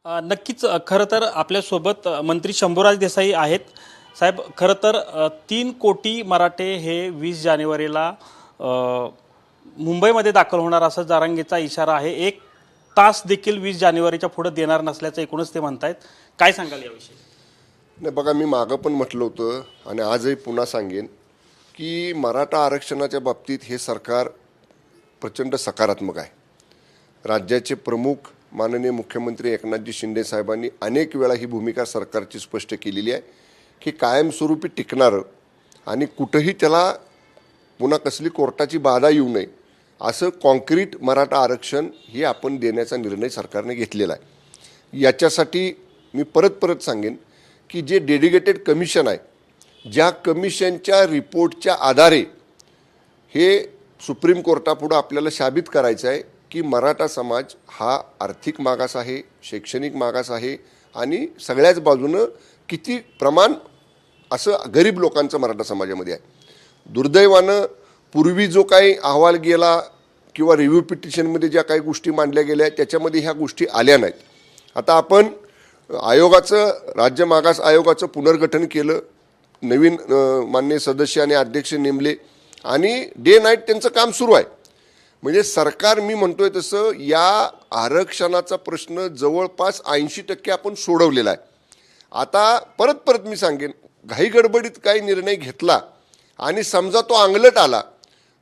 नक्कीच खरं तर आपल्यासोबत मंत्री शंभूराज देसाई आहेत. साहेब, खरं तर 3 कोटी मराठे हे 20 जानेवारीला अ, मुंबईमध्ये दाखल होणार असा जारांगेचा इशारा आहे. 1 तास देखील 20 जानेवारीच्या पुढे देणार नसल्याचं एकूणच ते म्हणतायत. काय सांगाल याविषयी? नाही बघा, मी मागं पण म्हटलं होतं आणि आजही पुन्हा सांगेन की मराठा आरक्षणाच्या बाबतीत हे सरकार प्रचंड सकारात्मक आहे. राज्याचे प्रमुख माननीय मुख्यमंत्री एकनाथजी शिंदे साहेबांनी अनेक वेळा ही भूमिका सरकारची स्पष्ट केलेली आहे की कायमस्वरूपी टिकणारं आणि कुठंही त्याला पुन्हा कसली कोर्टाची बाधा येऊ नये असं कॉन्क्रीट मराठा आरक्षण हे आपण देण्याचा निर्णय सरकारने घेतलेला आहे. याच्यासाठी मी परत परत सांगेन की जे डेडिकेटेड कमिशन आहे, ज्या कमिशनच्या रिपोर्टच्या आधारे हे सुप्रीम कोर्टापुढं आपल्याला साबित करायचं आहे की मराठा समाज हा आर्थिक मागास आहे, शैक्षणिक मागास आहे आणि सगळ्याच बाजूनं किती प्रमाण असं गरीब लोकांचं मराठा समाजामध्ये आहे. दुर्दैवानं पूर्वी जो काही अहवाल गेला किंवा रिव्ह्यू पिटिशनमध्ये ज्या काही गोष्टी मांडल्या गेल्या त्याच्यामध्ये ह्या गोष्टी आल्या नाहीत. आता आपण राज्य मागास आयोगाचं पुनर्गठन केलं, नवीन माननीय सदस्य आणि अध्यक्ष नेमले आणि डे नाईट त्यांचं काम सुरू आहे. म्हणजे सरकार, मी म्हणतोय तसं, या आरक्षणाचा प्रश्न जवळपास 80% आपण सोडवलेला आहे. आता परत परत मी सांगेन, घाई गडबडीत काही निर्णय घेतला आणि समजा तो अंगलट आला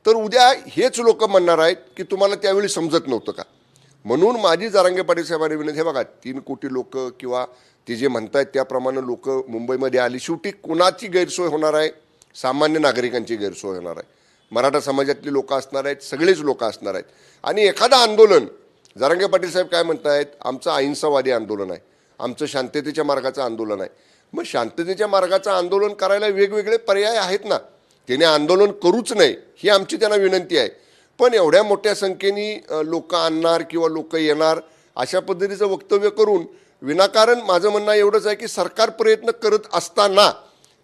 तर उद्या हेच लोक म्हणणार आहेत की तुम्हाला त्यावेळी समजत नव्हतं का. म्हणून माझी जरांगे पाटील साहेबांनी विनंती, हे बघा, 3 कोटी लोक किंवा ते जे म्हणतायत त्याप्रमाणे लोक मुंबईमध्ये आली, शेवटी कुणाची गैरसोय होणार आहे? सामान्य नागरिकांची गैरसोय होणार आहे. मराठा समाजातली लोक असणार आहेत, सगळेच लोक असणार आहेत. आणि एखादं आंदोलन, जरांगे पाटील साहेब काय म्हणतायत, आमचं अहिंसावादी आंदोलन आहे, आमचं शांततेच्या मार्गाचं आंदोलन आहे. मग शांततेच्या मार्गाचं आंदोलन करायला वेगवेगळे पर्याय आहेत ना. त्याने आंदोलन करूच नाही ही आमची त्यांना विनंती आहे. पण एवढ्या मोठ्या संख्येने लोक आणणार किंवा लोक येणार अशा पद्धतीचं वक्तव्य करून विनाकारण, माझं म्हणणं एवढंच आहे की सरकार प्रयत्न करत असताना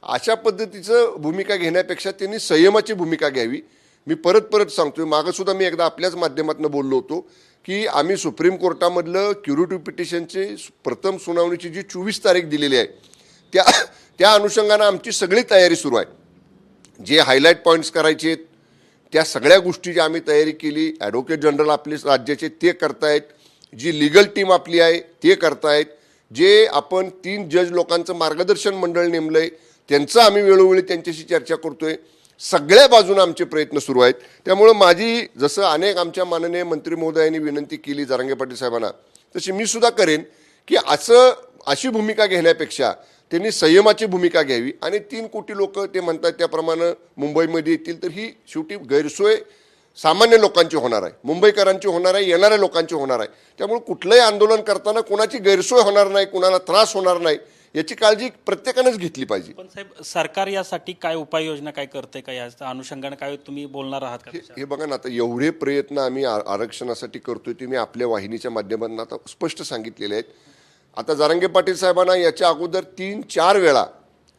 अशा पद्धतीचं भूमिका घेण्यापेक्षा त्यांनी संयमाची भूमिका घ्यावी. मी परत परत सांगतोय, मागंसुद्धा मी एकदा आपल्याच माध्यमातून बोललो होतो की आम्ही सुप्रीम कोर्टामधलं क्युरेटिव्ह पिटिशनचे प्रथम सुनावणीची जी 24 तारीख दिलेली आहे त्या अनुषंगानं आमची सगळी तयारी सुरू आहे. जे हायलाईट पॉईंट्स करायचे आहेत त्या सगळ्या गोष्टीची आम्ही तयारी केली. ॲडव्होकेट जनरल आपले राज्याचे ते करतायत, जी लिगल टीम आपली आहे ते करतायत, जे आपण 3 जज लोकांचं मार्गदर्शन मंडळ नेमलं आहे त्यांचं आम्ही वेळोवेळी त्यांच्याशी चर्चा करतोय. सगळ्या बाजूनं आमचे प्रयत्न सुरू आहेत. त्यामुळं माझी, जसं अनेक आमच्या माननीय मंत्री महोदयांनी विनंती केली जरांगे पाटील साहेबांना, तशी मी सुद्धा करेन की अशी भूमिका घेण्यापेक्षा त्यांनी संयमाची भूमिका घ्यावी. आणि 3 कोटी लोक ते म्हणतात त्याप्रमाणे मुंबईमध्ये येतील तर ही शेवटी गैरसोय सामान्य लोकांची होणार आहे, मुंबईकरांची होणार आहे, येणाऱ्या लोकांची होणार आहे. त्यामुळे कुठलंही आंदोलन करताना कोणाची गैरसोय होणार नाही, कुणाला त्रास होणार नाही याची काळजी प्रत्येकानेच घेतली पाहिजे. पण साहेब, सरकार यासाठी काय उपाययोजना काय करते का? या अनुषंगाने काय तुम्ही बोलणार आहात का? हे बघा ना, आता एवढे प्रयत्न आम्ही आरक्षणासाठी करतोय ते मी आपल्या वाहिनीच्या माध्यमातून आता स्पष्ट सांगितलेले आहेत. आता जरांगे पाटील साहेबांना याच्या अगोदर 3-4 वेळा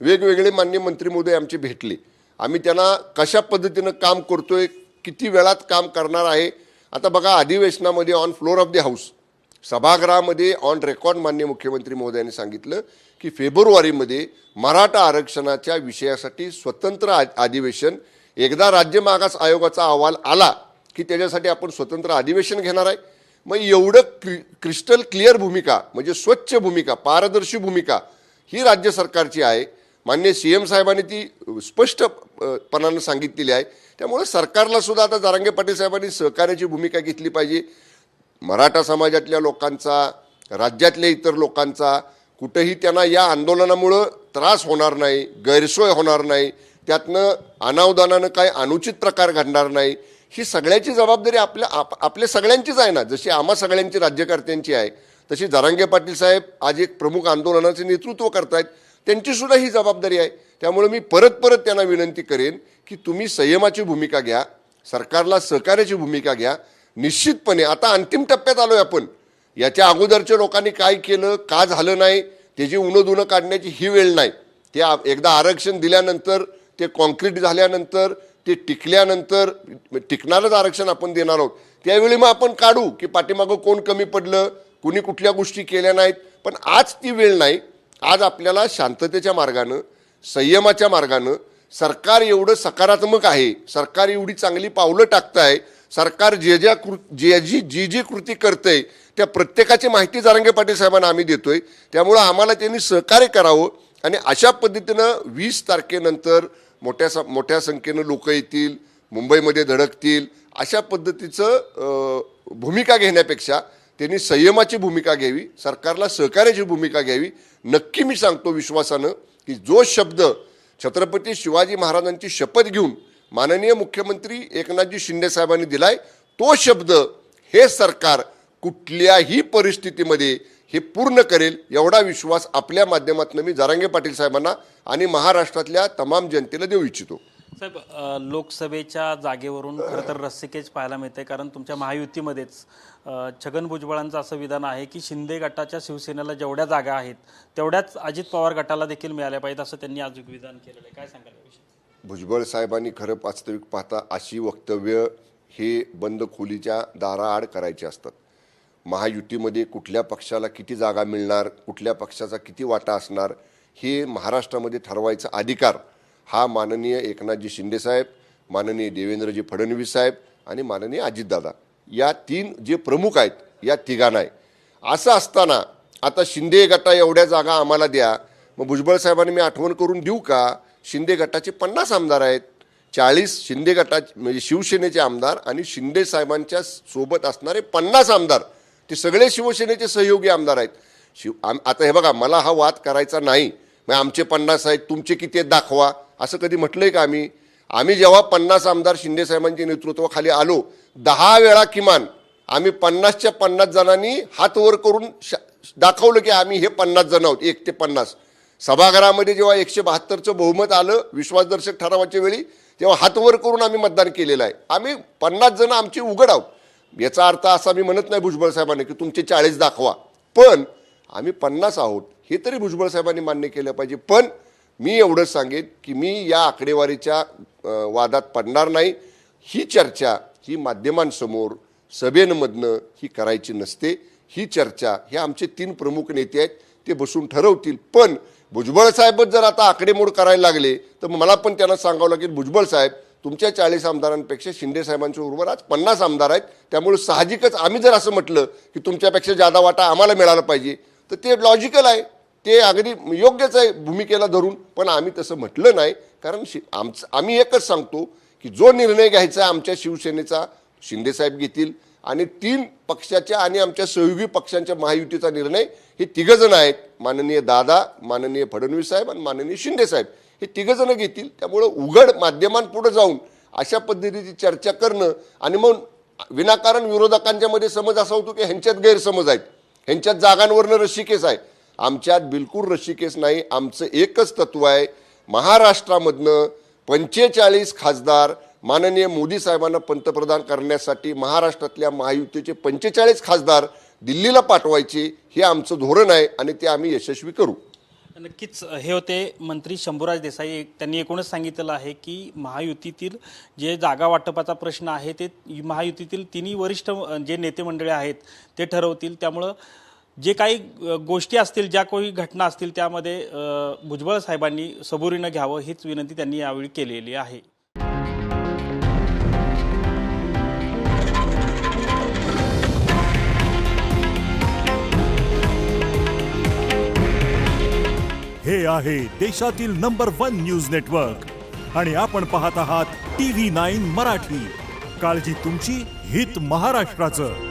वेगवेगळे माननीय मंत्री महोदय आमचे भेटले. आम्ही त्यांना कशा पद्धतीनं काम करतोय, किती वेळात काम करणार आहे. आता बघा, अधिवेशनामध्ये on floor of the house, सभागृहामध्ये ऑन रेकॉर्ड माननीय मुख्यमंत्री महोदयांनी सांगितलं की फेब्रुवारीमध्ये मराठा आरक्षणाच्या विषयासाठी स्वतंत्र अधिवेशन, एकदा राज्य मागास आयोगाचा अहवाल आला की त्याच्यासाठी आपण स्वतंत्र अधिवेशन घेणार आहे. मग एवढं क्रिस्टल क्लिअर भूमिका, म्हणजे स्वच्छ भूमिका, पारदर्शी भूमिका ही राज्य सरकारची आहे. माननीय CM साहेबांनी ती स्पष्टपणानं सांगितलेली आहे. त्यामुळे सरकारला सुद्धा आता जरांगे पाटील साहेबांनी सहकार्याची भूमिका घेतली पाहिजे. मराठा समाजातल्या लोकांचा, राज्यातल्या इतर लोकांचा कुठेही त्यांना या आंदोलनामुळं त्रास होणार नाही, गैरसोय होणार नाही, त्यातनं अनावधानानं काही अनुचित प्रकार घडणार नाही, ही सगळ्याची जबाबदारी आपल्या सगळ्यांचीच आहे ना. जशी आम्हा सगळ्यांची राज्यकर्त्यांची आहे तशी जरांगे पाटील साहेब आज एक प्रमुख आंदोलनाचे नेतृत्व करतायत, त्यांचीसुद्धा ही जबाबदारी आहे. त्यामुळे मी परत परत त्यांना विनंती करेन की तुम्ही संयमाची भूमिका घ्या, सरकारला सहकार्याची भूमिका घ्या. निश्चितपणे आता अंतिम टप्प्यात आलोय आपण. याच्या अगोदरच्या लोकांनी काय केलं, का झालं नाही, त्याची उणं काढण्याची ही वेळ नाही. ते एकदा आरक्षण दिल्यानंतर, ते कॉन्क्रीट झाल्यानंतर, ते टिकल्यानंतर, टिकणारच आरक्षण आपण देणार आहोत, त्यावेळी मग आपण काढू की पाठीमागं कोण कमी पडलं, कुणी कुठल्या गोष्टी केल्या नाहीत, पण आज ती वेळ नाही. आज आपल्याला शांततेच्या मार्गानं, संयमाच्या मार्गानं, सरकार एवढं सकारात्मक आहे, सरकार एवढी चांगली पावलं टाकतं आहे, सरकार जी कृती करतंय त्या प्रत्येकाची माहिती जरांगे पाटील साहेबांना आम्ही देतोय. त्यामुळं आम्हाला त्यांनी सहकार्य करावं आणि अशा पद्धतीनं 20 तारखेनंतर मोठ्या संख्येनं लोक येतील, मुंबईमध्ये धडकतील, अशा पद्धतीचं भूमिका घेण्यापेक्षा त्यांनी संयमाची भूमिका घ्यावी, सरकारला सहकार्याची भूमिका घ्यावी. नक्की मी सांगतो विश्वासानं की जो शब्द छत्रपती शिवाजी महाराजांची शपथ घेऊन माननीय मुख्यमंत्री एकनाथजी शिंदे साहेबांनी दिलाय, तो शब्द हे सरकार कुठल्याही परिस्थितीमध्ये हे पूर्ण करेल, एवढा विश्वास आपल्या माध्यमातून मी जरांगे पाटील साहेबांना आणि महाराष्ट्रातल्या तमाम जनतेला देऊ इच्छितो. साहेब, लोकसभेच्या जागेवरून खरं तर रस्सीकेच पाहायला मिळते, कारण तुमच्या महायुतीमध्येच छगन भुजबळांचं असं विधान आहे की शिंदे गटाच्या शिवसेनेला जेवढ्या जागा आहेत तेवढ्याच अजित पवार गटाला देखील मिळाल्या पाहिजेत, असं त्यांनी आज विधान केलेलं आहे. काय सांगाल याविषयी? भुजबळ साहेबांनी खरं वास्तविक पाहता अशी वक्तव्य हे बंद खोलीच्या दाराआड करायचे असतात. महायुतीमध्ये कुठल्या पक्षाला किती जागा मिळणार, कुठल्या पक्षाचा किती वाटा असणार, हे महाराष्ट्रामध्ये ठरवायचा अधिकार हा माननीय एकनाथजी शिंदेसाहेब, माननीय देवेंद्रजी फडणवीस साहेब आणि माननीय अजितदादा या 3 जे प्रमुख आहेत या तिघांना आहे. असं असताना आता शिंदे गटा एवढ्या जागा आम्हाला द्या, मग भुजबळ साहेबांनी मी आठवण करून देऊ का, शिंदे गटाचे 50 आमदार आहेत, 40 शिंदे गटाचे म्हणजे शिवसेनेचे आमदार आणि शिंदे साहेबांच्या सोबत असणारे 50 आमदार, ते सगळे शिवसेनेचे सहयोगी आमदार आहेत. आता हे बघा, मला हा वाद करायचा नाही, मग आमचे 50 आहेत, तुमचे किती आहेत दाखवा, असं कधी म्हटलंय का आम्ही जेव्हा 50 आमदार शिंदे साहेबांच्या नेतृत्वाखाली आलो, 10 वेळा किमान आम्ही 50च्या 50 जणांनी हात वर करून दाखवलं की आम्ही हे 50 जण आहोत, 1 ते 50. सभागृहामध्ये जेव्हा 172चं बहुमत आलं विश्वासदर्शक ठरावाच्या वेळी, तेव्हा हात वर करून आम्ही मतदान केलेलं आहे. आम्ही 50 जण आमची उघड आहोत. याचा अर्थ असा मी म्हणत नाही भुजबळ साहेबांनी की तुमचे 40 दाखवा, पण आम्ही 50 आहोत हे तरी भुजबळ साहेबांनी मान्य केलं पाहिजे. पण मी एवढंच सांगेन की मी या आकडेवारीच्या वादात पडणार नाही. ही चर्चा ही माध्यमांसमोर सभेंमधनं ही करायची नसते. ही चर्चा हे आमचे 3 प्रमुख नेते आहेत, ते बसून ठरवतील. पण भुजबळ साहेबच जर आता आकडेमोड करायला लागले तर मला पण त्यांना सांगावं लागेल, भुजबळ साहेब तुमच्या 40 आमदारांपेक्षा शिंदे साहेबांच्या बरोबर आज 50 आमदार आहेत, त्यामुळे साहजिकच आम्ही जर असं म्हटलं की तुमच्यापेक्षा जादा वाटा आम्हाला मिळाला पाहिजे तर ते लॉजिकल आहे, ते अगदी योग्यच आहे भूमिकेला धरून. पण आम्ही तसं म्हटलं नाही, कारण आम्ही एकच सांगतो की जो निर्णय घ्यायचा आमच्या शिवसेनेचा शिंदेसाहेब घेतील आणि 3 पक्षाच्या आणि आमच्या सहयोगी पक्षांच्या महायुतीचा निर्णय हे 3 जण आहेत, माननीय दादा, माननीय फडणवीस साहेब आणि माननीय शिंदे साहेब, हे 3 जण घेतील. त्यामुळं उघड माध्यमांपुढे जाऊन अशा पद्धतीची चर्चा करणं आणि मग विनाकारण विरोधकांच्या मध्ये समज असा होतो की ह्यांच्यात गैरसमज आहेत, ह्यांच्यात जागांवरनं रस्सीकेस आहे. आमच्यात बिलकुल रस्सीकेस नाही. आमचं एकच तत्व आहे, महाराष्ट्रामधनं 45 खासदार माननीय मोदी साहेबांना पंतप्रधान करण्यासाठी महाराष्ट्रातल्या महायुतीचे 45 खासदार दिल्लीला पाठवायचे, हे आमचं धोरण आहे आणि ते आम्ही यशस्वी करू. नक्कीच हे होते मंत्री शंभूराज देसाई. त्यांनी एकूणच सांगितलेलं आहे की महायुतीतील जे जागा वाटपाचा प्रश्न आहे ते महायुतीतील 3 वरिष्ठ जे नेते मंडळी आहेत ते ठरवतील. त्यामुळं जे काही गोष्टी असतील, ज्या काही घटना असतील त्यामध्ये भुजबळ साहेबांनी सबुरीनं घ्यावं हीच विनंती त्यांनी यावेळी केलेली आहे. हे आहे देशातील नंबर 1 न्यूज नेटवर्क आणि आपण पाहत आहात TV9 मराठी. काळजी तुमची, हित महाराष्ट्राचं.